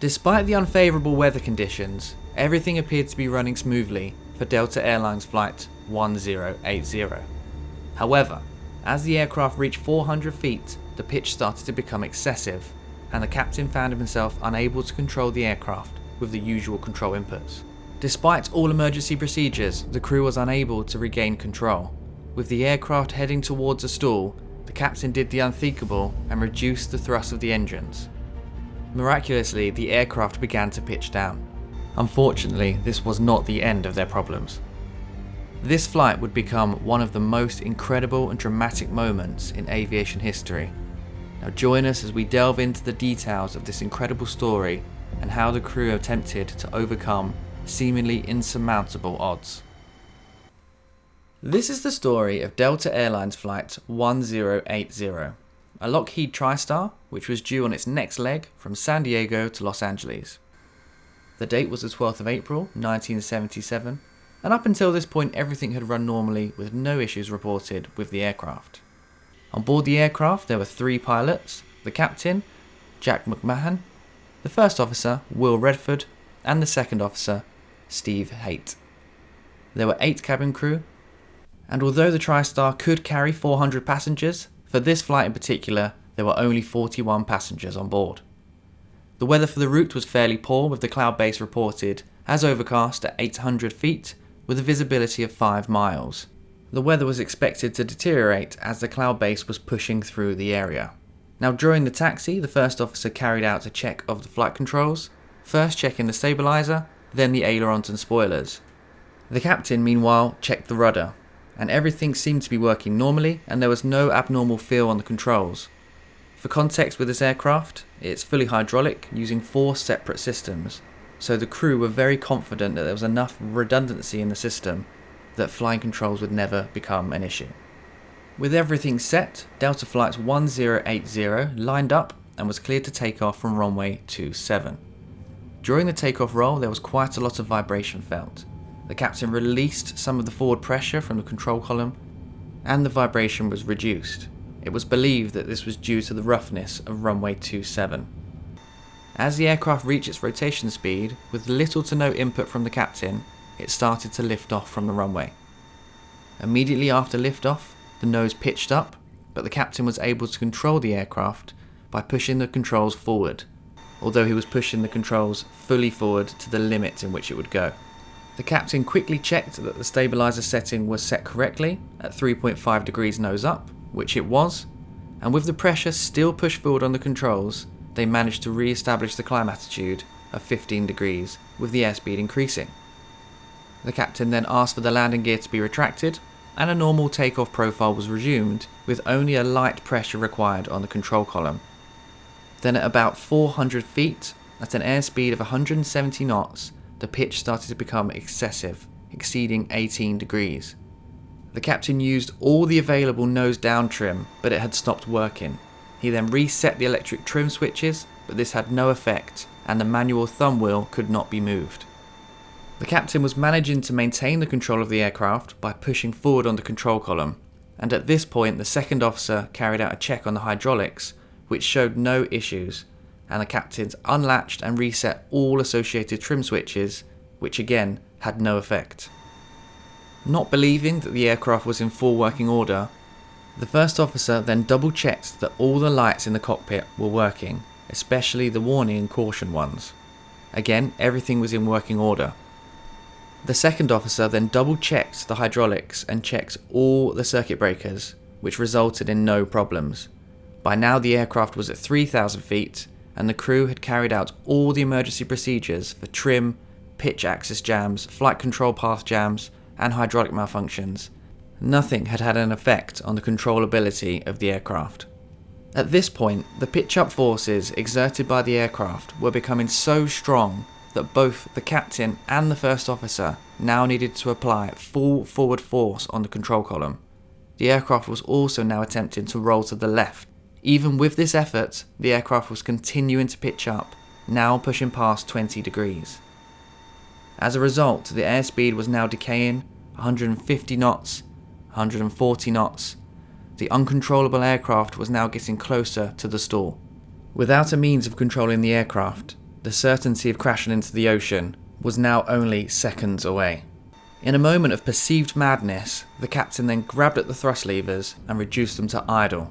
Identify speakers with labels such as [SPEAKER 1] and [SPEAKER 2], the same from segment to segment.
[SPEAKER 1] Despite the unfavourable weather conditions, everything appeared to be running smoothly for Delta Airlines Flight 1080. However, as the aircraft reached 400 feet, the pitch started to become excessive, and the captain found himself unable to control the aircraft with the usual control inputs. Despite all emergency procedures, the crew was unable to regain control. With the aircraft heading towards a stall, the captain did the unthinkable and reduced the thrust of the engines. Miraculously, the aircraft began to pitch down. Unfortunately, this was not the end of their problems. This flight would become one of the most incredible and dramatic moments in aviation history. Now join us as we delve into the details of this incredible story and how the crew attempted to overcome seemingly insurmountable odds. This is the story of Delta Airlines Flight 1080, a Lockheed Tristar which was due on its next leg from San Diego to Los Angeles. The date was the 12th of April 1977, and up until this point everything had run normally with no issues reported with the aircraft. On board the aircraft there were 3 pilots, the captain, Jack McMahon, the first officer, Will Redford, and the second officer, Steve Haight. There were 8 cabin crew, and although the Tristar could carry 400 passengers, for this flight in particular there were only 41 passengers on board. The weather for the route was fairly poor, with the cloud base reported as overcast at 800 feet with a visibility of 5 miles. The weather was expected to deteriorate as the cloud base was pushing through the area. Now during the taxi, the first officer carried out a check of the flight controls, first checking the stabilizer, then the ailerons and spoilers. The captain meanwhile checked the rudder, and everything seemed to be working normally and there was no abnormal feel on the controls. For context with this aircraft, it's fully hydraulic using 4 separate systems, so the crew were very confident that there was enough redundancy in the system that flying controls would never become an issue. With everything set, Delta Flight 1080 lined up and was cleared to take off from runway 27. During the takeoff roll there was quite a lot of vibration felt. The captain released some of the forward pressure from the control column and the vibration was reduced. It was believed that this was due to the roughness of runway 27. As the aircraft reached its rotation speed, with little to no input from the captain, it started to lift off from the runway. Immediately after liftoff, the nose pitched up, but the captain was able to control the aircraft by pushing the controls forward, although he was pushing the controls fully forward to the limit in which it would go. The captain quickly checked that the stabilizer setting was set correctly at 3.5 degrees nose up, which it was, and with the pressure still pushed forward on the controls, they managed to re-establish the climb attitude of 15 degrees with the airspeed increasing. The captain then asked for the landing gear to be retracted and a normal takeoff profile was resumed with only a light pressure required on the control column. Then at about 400 feet, at an airspeed of 170 knots, the pitch started to become excessive, exceeding 18 degrees. The captain used all the available nose down trim, but it had stopped working. He then reset the electric trim switches, but this had no effect, and the manual thumb wheel could not be moved. The captain was managing to maintain the control of the aircraft by pushing forward on the control column, and at this point the second officer carried out a check on the hydraulics, which showed no issues, and the captains unlatched and reset all associated trim switches, which again had no effect. Not believing that the aircraft was in full working order, the first officer then double-checked that all the lights in the cockpit were working, especially the warning and caution ones. Again, everything was in working order. The second officer then double-checked the hydraulics and checked all the circuit breakers, which resulted in no problems. By now the aircraft was at 3,000 feet, and the crew had carried out all the emergency procedures for trim, pitch axis jams, flight control path jams, and hydraulic malfunctions. Nothing had had an effect on the controllability of the aircraft. At this point, the pitch-up forces exerted by the aircraft were becoming so strong that both the captain and the first officer now needed to apply full forward force on the control column. The aircraft was also now attempting to roll to the left. Even with this effort, the aircraft was continuing to pitch up, now pushing past 20 degrees. As a result, the airspeed was now decaying, 150 knots, 140 knots. The uncontrollable aircraft was now getting closer to the stall. Without a means of controlling the aircraft, the certainty of crashing into the ocean was now only seconds away. In a moment of perceived madness, the captain then grabbed at the thrust levers and reduced them to idle.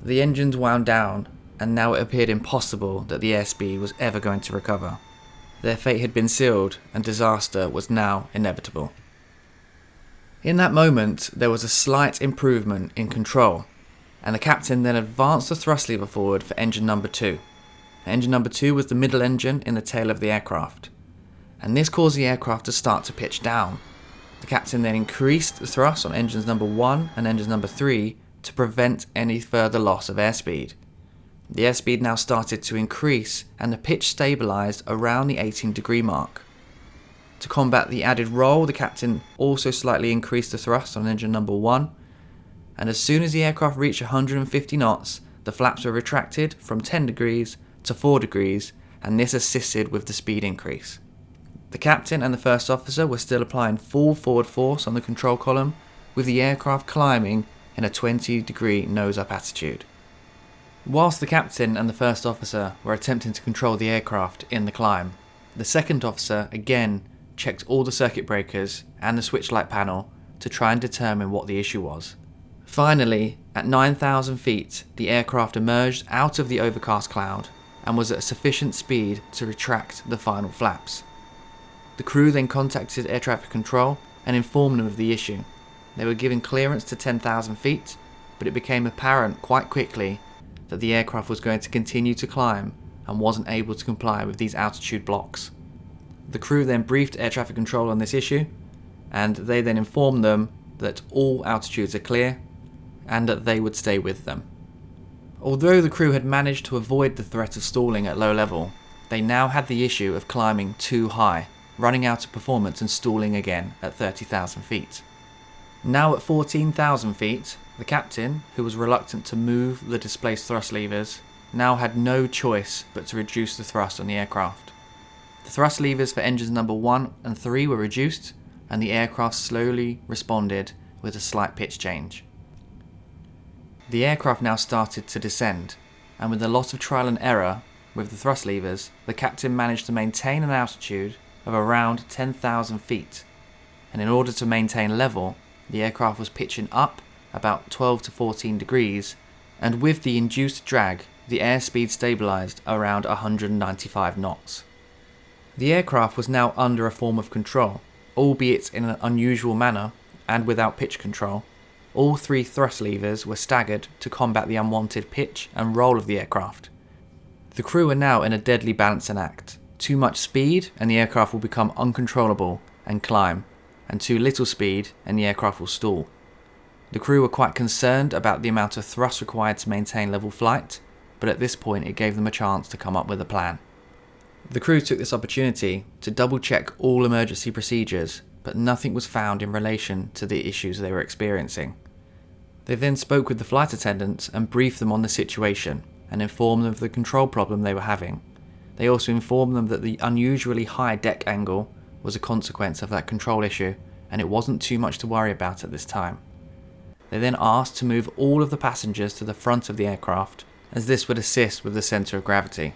[SPEAKER 1] The engines wound down, and now it appeared impossible that the airspeed was ever going to recover. Their fate had been sealed, and disaster was now inevitable. In that moment, there was a slight improvement in control, and the captain then advanced the thrust lever forward for engine number 2. Engine number 2 was the middle engine in the tail of the aircraft, and this caused the aircraft to start to pitch down. The captain then increased the thrust on engines number 1 and engines number 3 to prevent any further loss of airspeed. The airspeed now started to increase and the pitch stabilised around the 18-degree mark. To combat the added roll, the captain also slightly increased the thrust on engine number 1, and as soon as the aircraft reached 150 knots, the flaps were retracted from 10 degrees to 4 degrees, and this assisted with the speed increase. The captain and the first officer were still applying full forward force on the control column, with the aircraft climbing in a 20-degree nose-up attitude. Whilst the captain and the first officer were attempting to control the aircraft in the climb, the second officer again checked all the circuit breakers and the switch light panel to try and determine what the issue was. Finally, at 9,000 feet, the aircraft emerged out of the overcast cloud and was at a sufficient speed to retract the final flaps. The crew then contacted air traffic control and informed them of the issue. They were given clearance to 10,000 feet, but it became apparent quite quickly that the aircraft was going to continue to climb and wasn't able to comply with these altitude blocks. The crew then briefed air traffic control on this issue, and they then informed them that all altitudes are clear and that they would stay with them. Although the crew had managed to avoid the threat of stalling at low level, they now had the issue of climbing too high, running out of performance and stalling again at 30,000 feet. Now at 14,000 feet, the captain, who was reluctant to move the displaced thrust levers, now had no choice but to reduce the thrust on the aircraft. The thrust levers for engines number 1 and 3 were reduced, and the aircraft slowly responded with a slight pitch change. The aircraft now started to descend, and with a lot of trial and error with the thrust levers, the captain managed to maintain an altitude of around 10,000 feet, and in order to maintain level, the aircraft was pitching up about 12 to 14 degrees, and with the induced drag, the airspeed stabilised around 195 knots. The aircraft was now under a form of control, albeit in an unusual manner and without pitch control. All 3 thrust levers were staggered to combat the unwanted pitch and roll of the aircraft. The crew were now in a deadly balancing act. Too much speed and the aircraft will become uncontrollable and climb, and too little speed and the aircraft will stall. The crew were quite concerned about the amount of thrust required to maintain level flight, but at this point it gave them a chance to come up with a plan. The crew took this opportunity to double check all emergency procedures, but nothing was found in relation to the issues they were experiencing. They then spoke with the flight attendants and briefed them on the situation and informed them of the control problem they were having. They also informed them that the unusually high deck angle was a consequence of that control issue, and it wasn't too much to worry about at this time. They then asked to move all of the passengers to the front of the aircraft, as this would assist with the centre of gravity.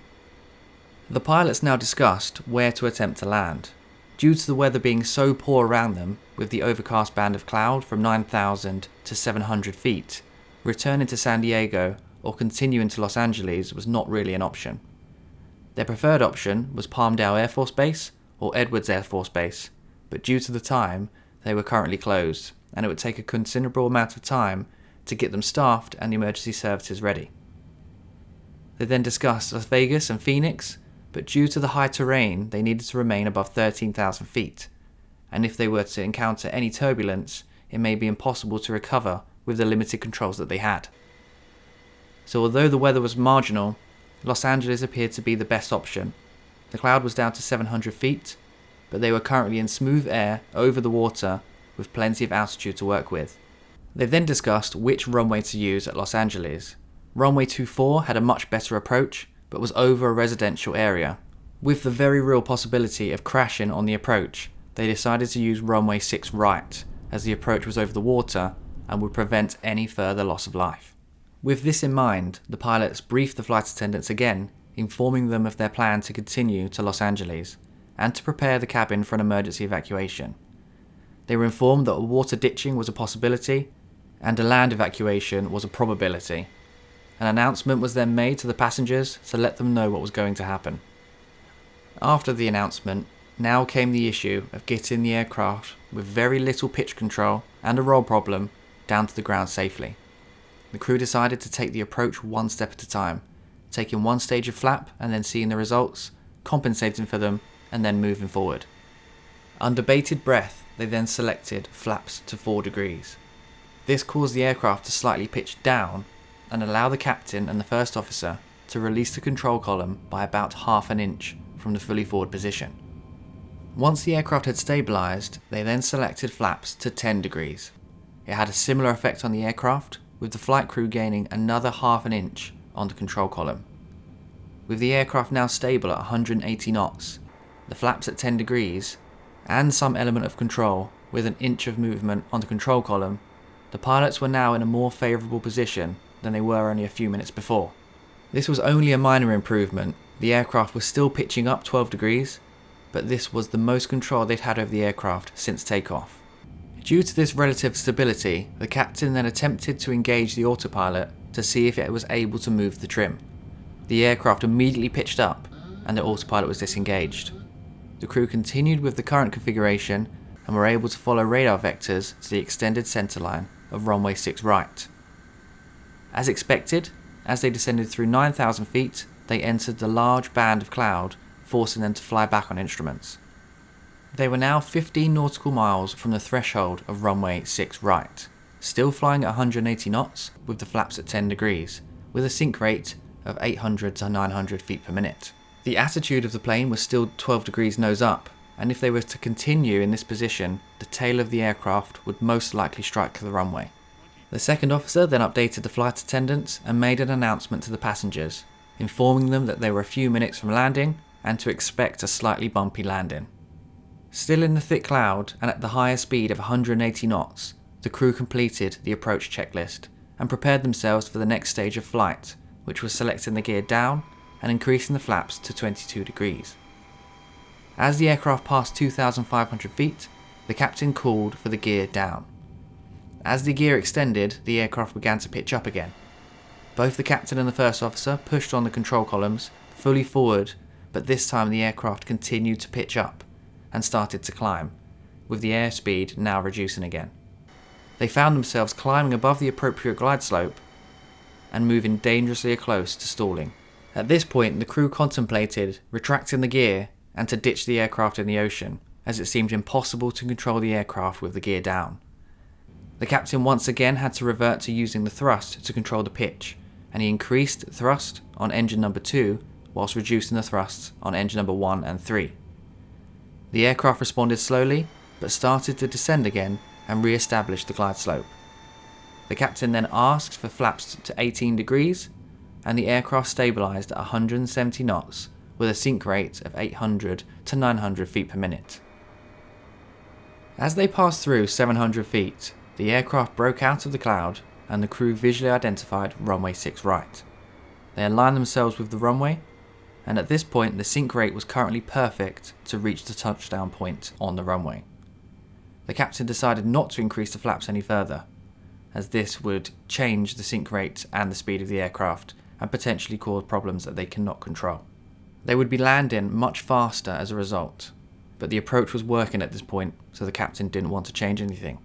[SPEAKER 1] The pilots now discussed where to attempt to land. Due to the weather being so poor around them, with the overcast band of cloud from 9,000 to 700 feet, returning to San Diego or continuing to Los Angeles was not really an option. Their preferred option was Palmdale Air Force Base or Edwards Air Force Base, but due to the time, they were currently closed, and it would take a considerable amount of time to get them staffed and the emergency services ready. They then discussed Las Vegas and Phoenix, but due to the high terrain, they needed to remain above 13,000 feet, and if they were to encounter any turbulence, it may be impossible to recover with the limited controls that they had. So although the weather was marginal, Los Angeles appeared to be the best option. The cloud was down to 700 feet, but they were currently in smooth air over the water with plenty of altitude to work with. They then discussed which runway to use at Los Angeles. Runway 24 had a much better approach, but was over a residential area. With the very real possibility of crashing on the approach, they decided to use runway 6 right, as the approach was over the water and would prevent any further loss of life. With this in mind, the pilots briefed the flight attendants again, informing them of their plan to continue to Los Angeles and to prepare the cabin for an emergency evacuation. They were informed that water ditching was a possibility and a land evacuation was a probability. An announcement was then made to the passengers to let them know what was going to happen. After the announcement, now came the issue of getting the aircraft with very little pitch control and a roll problem down to the ground safely. The crew decided to take the approach one step at a time, taking one stage of flap and then seeing the results, compensating for them, and then moving forward. Under bated breath, they then selected flaps to 4 degrees. This caused the aircraft to slightly pitch down and allow the captain and the first officer to release the control column by about half an inch from the fully forward position. Once the aircraft had stabilised, they then selected flaps to 10 degrees. It had a similar effect on the aircraft, with the flight crew gaining another half an inch on the control column. With the aircraft now stable at 180 knots, the flaps at 10 degrees, and some element of control with an inch of movement on the control column, the pilots were now in a more favourable position than they were only a few minutes before. This was only a minor improvement. The aircraft was still pitching up 12 degrees, but this was the most control they'd had over the aircraft since takeoff. Due to this relative stability, the captain then attempted to engage the autopilot to see if it was able to move the trim. The aircraft immediately pitched up and the autopilot was disengaged. The crew continued with the current configuration and were able to follow radar vectors to the extended centerline of runway 6 right. As expected, as they descended through 9,000 feet, they entered the large band of cloud, forcing them to fly back on instruments. They were now 15 nautical miles from the threshold of runway 6 right, still flying at 180 knots with the flaps at 10 degrees, with a sink rate of 800 to 900 feet per minute. The attitude of the plane was still 12 degrees nose up, and if they were to continue in this position, the tail of the aircraft would most likely strike the runway. The second officer then updated the flight attendants and made an announcement to the passengers, informing them that they were a few minutes from landing and to expect a slightly bumpy landing. Still in the thick cloud and at the higher speed of 180 knots, the crew completed the approach checklist and prepared themselves for the next stage of flight, which was selecting the gear down and increasing the flaps to 22 degrees. As the aircraft passed 2,500 feet, the captain called for the gear down. As the gear extended, the aircraft began to pitch up again. Both the captain and the first officer pushed on the control columns, fully forward, but this time the aircraft continued to pitch up and started to climb, with the airspeed now reducing again. They found themselves climbing above the appropriate glide slope and moving dangerously close to stalling. At this point, the crew contemplated retracting the gear and to ditch the aircraft in the ocean, as it seemed impossible to control the aircraft with the gear down. The captain once again had to revert to using the thrust to control the pitch, and he increased thrust on engine number 2 whilst reducing the thrust on engine number 1 and 3. The aircraft responded slowly, but started to descend again and re-established the glide slope. The captain then asked for flaps to 18 degrees, and the aircraft stabilised at 170 knots with a sink rate of 800 to 900 feet per minute. As they passed through 700 feet, the aircraft broke out of the cloud and the crew visually identified runway 6 right. They aligned themselves with the runway, and at this point the sink rate was currently perfect to reach the touchdown point on the runway. The captain decided not to increase the flaps any further, as this would change the sink rate and the speed of the aircraft and potentially cause problems that they cannot control. They would be landing much faster as a result, but the approach was working at this point, so the captain didn't want to change anything.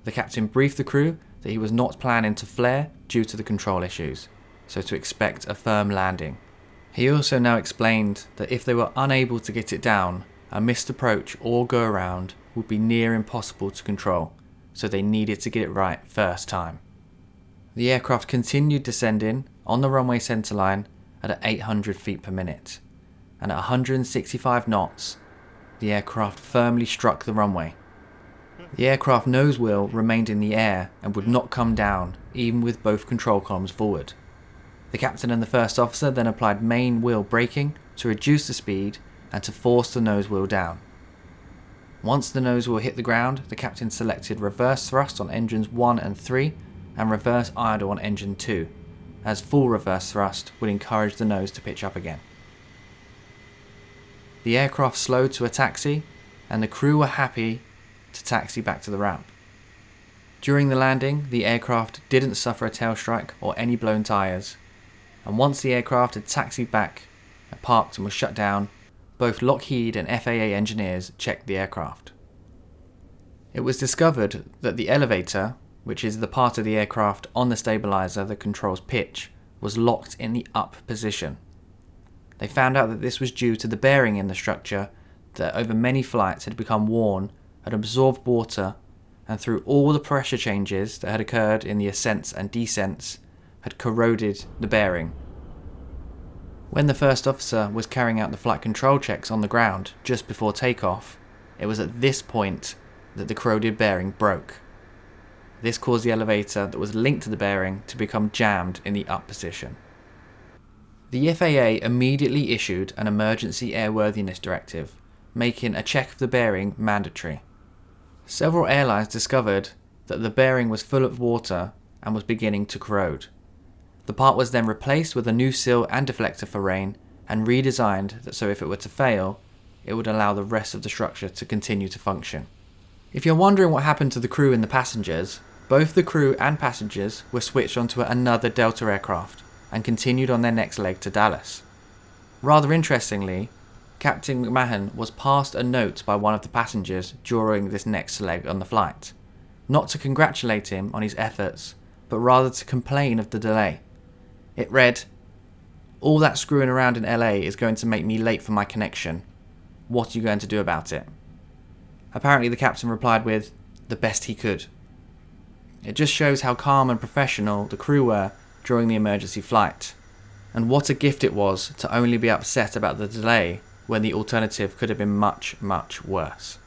[SPEAKER 1] The captain briefed the crew that he was not planning to flare due to the control issues, so to expect a firm landing. He also now explained that if they were unable to get it down, a missed approach or go around would be near impossible to control, so they needed to get it right first time. The aircraft continued descending on the runway centerline at 800 feet per minute, and at 165 knots, the aircraft firmly struck the runway. The aircraft nose wheel remained in the air and would not come down, even with both control columns forward. The captain and the first officer then applied main wheel braking to reduce the speed and to force the nose wheel down. Once the nose wheel hit the ground, the captain selected reverse thrust on engines 1 and 3 and reverse idle on engine 2, as full reverse thrust would encourage the nose to pitch up again. The aircraft slowed to a taxi, and the crew were happy to taxi back to the ramp. During the landing, the aircraft didn't suffer a tail strike or any blown tyres, and once the aircraft had taxied back, parked and was shut down, both Lockheed and FAA engineers checked the aircraft. It was discovered that the elevator, which is the part of the aircraft on the stabilizer that controls pitch, was locked in the up position. They found out that this was due to the bearing in the structure that over many flights had become worn, had absorbed water, and through all the pressure changes that had occurred in the ascents and descents, had corroded the bearing. When the first officer was carrying out the flight control checks on the ground just before takeoff, it was at this point that the corroded bearing broke. This caused the elevator that was linked to the bearing to become jammed in the up position. The FAA immediately issued an emergency airworthiness directive, making a check of the bearing mandatory. Several airlines discovered that the bearing was full of water and was beginning to corrode. The part was then replaced with a new seal and deflector for rain and redesigned so if it were to fail, it would allow the rest of the structure to continue to function. If you're wondering what happened to the crew and the passengers, both the crew and passengers were switched onto another Delta aircraft and continued on their next leg to Dallas. Rather interestingly, Captain McMahon was passed a note by one of the passengers during this next leg on the flight, not to congratulate him on his efforts, but rather to complain of the delay. It read, "All that screwing around in LA is going to make me late for my connection. What are you going to do about it?" Apparently the captain replied with, "The best he could." It just shows how calm and professional the crew were during the emergency flight, and what a gift it was to only be upset about the delay when the alternative could have been much, much worse.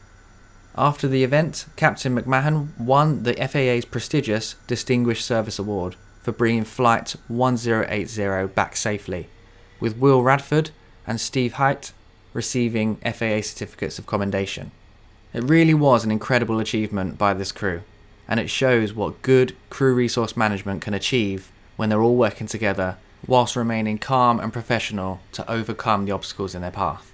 [SPEAKER 1] After the event, Captain McMahon won the FAA's prestigious Distinguished Service Award for bringing Flight 1080 back safely, with Will Radford and Steve Height receiving FAA certificates of commendation. It really was an incredible achievement by this crew, and it shows what good crew resource management can achieve when they're all working together whilst remaining calm and professional to overcome the obstacles in their path.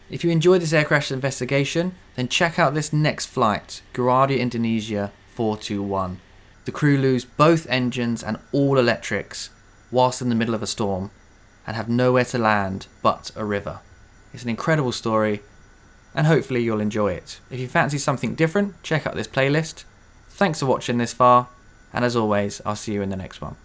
[SPEAKER 1] If you enjoyed this air crash investigation, then check out this next flight, Garuda Indonesia 421. The crew lose both engines and all electrics whilst in the middle of a storm and have nowhere to land but a river. It's an incredible story, and hopefully you'll enjoy it. If you fancy something different, check out this playlist. Thanks for watching this far, and as always, I'll see you in the next one.